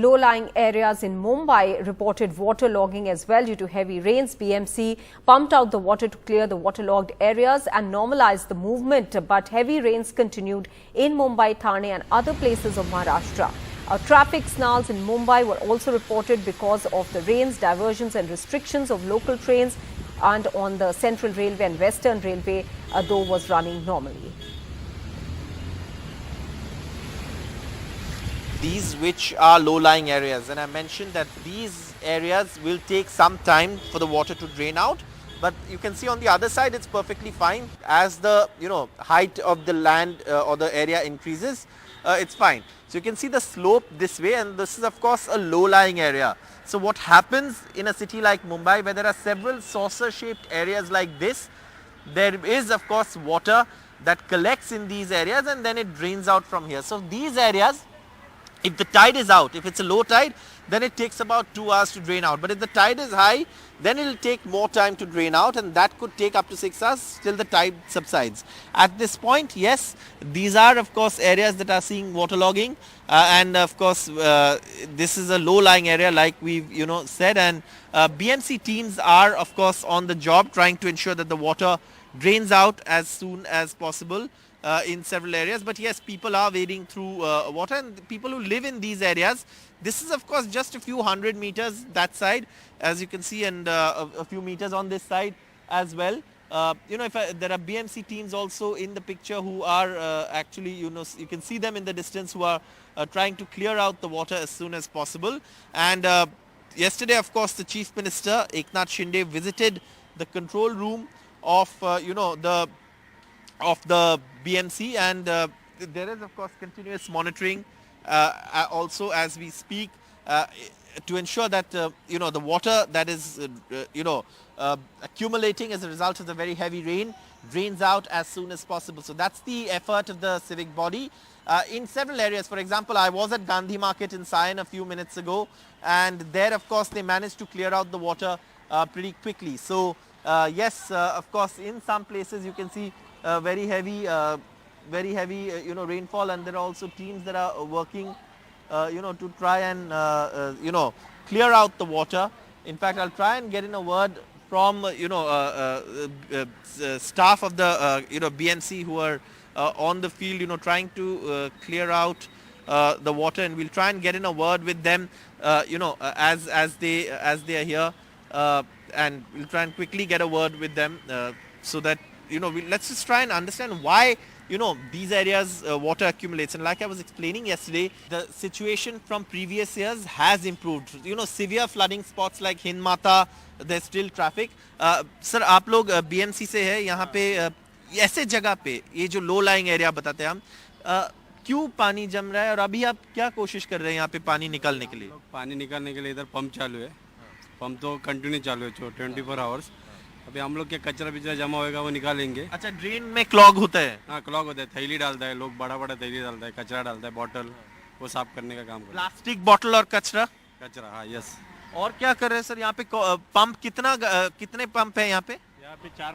low-lying areas in Mumbai reported waterlogging as well due to heavy rains. BMC pumped out the water to clear the waterlogged areas and normalize the movement. But heavy rains continued in Mumbai, Thane and other places of Maharashtra. Traffic snarls in Mumbai were also reported because of the rains, diversions and restrictions of local trains, and on the Central Railway and Western Railway, though was running normally. These which are low-lying areas, and I mentioned that these areas will take some time for the water to drain out, but you can see on the other side it's perfectly fine. As the height of the land or the area increases, it's fine. So you can see the slope this way, and this is of course a low-lying area. So what happens in a city like Mumbai, where there are several saucer-shaped areas like this, there is of course water that collects in these areas and then it drains out from here. So these areas, if the tide is out, if it's a low tide, then it takes about 2 hours to drain out. But if the tide is high, then it will take more time to drain out, and that could take up to 6 hours till the tide subsides. At this point, yes, these are of course areas that are seeing waterlogging, and of course this is a low-lying area like we've said, and BMC teams are of course on the job trying to ensure that the water drains out as soon as possible. In several areas, but yes, people are wading through water, and people who live in these areas, this is of course just a few hundred meters that side, as you can see, and a few meters on this side as well. There are BMC teams also in the picture who are actually, you can see them in the distance, who are trying to clear out the water as soon as possible. And yesterday, of course, the Chief Minister Eknath Shinde visited the control room of the BMC, and there is of course continuous monitoring also as we speak to ensure that the water that is accumulating as a result of the very heavy rain drains out as soon as possible. So that's the effort of the civic body in several areas. For example, I was at Gandhi Market in Sion a few minutes ago, and there of course they managed to clear out the water pretty quickly. So yes, of course in some places you can see very heavy rainfall, and there are also teams that are working to try and clear out the water. In fact, I'll try and get in a word from staff of the BMC who are on the field trying to clear out the water, and we'll try and get in a word with them as they are here, and we'll try and quickly get a word with them so that let's just try and understand why these areas water accumulates. And like I was explaining yesterday, the situation from previous years has improved. Severe flooding spots like Hind Mata, there's still traffic. Sir, आप लोग BMC से है, यहाँ पे ऐसे जगह पे ये जो लो लाइंग एरिया बताते हैं हम, क्यों पानी जम रहा है, और अभी आप क्या कोशिश कर रहे हैं यहाँ पे पानी निकालने के लिए? पानी निकालने के लिए इधर पंप चालू है, पंप तो कंटिन्यू चालू है 24 आवर्स. अभी हम लोग क्या कचरा बिचरा जमा होएगा वो निकालेंगे. अच्छा, ड्रेन में क्लॉग होता है? हाँ, क्लॉग होता है, थैली डालता है, लोग बड़ा बड़ा थैली डालता है, कचरा डालता है, बॉटल, वो साफ करने का काम करता है. प्लास्टिक बॉटल और कचरा? हाँ, यस. और क्या कर रहे हैं सर यहाँ पे? पंप कितने पंप है यहाँ पे? यहाँ पे 4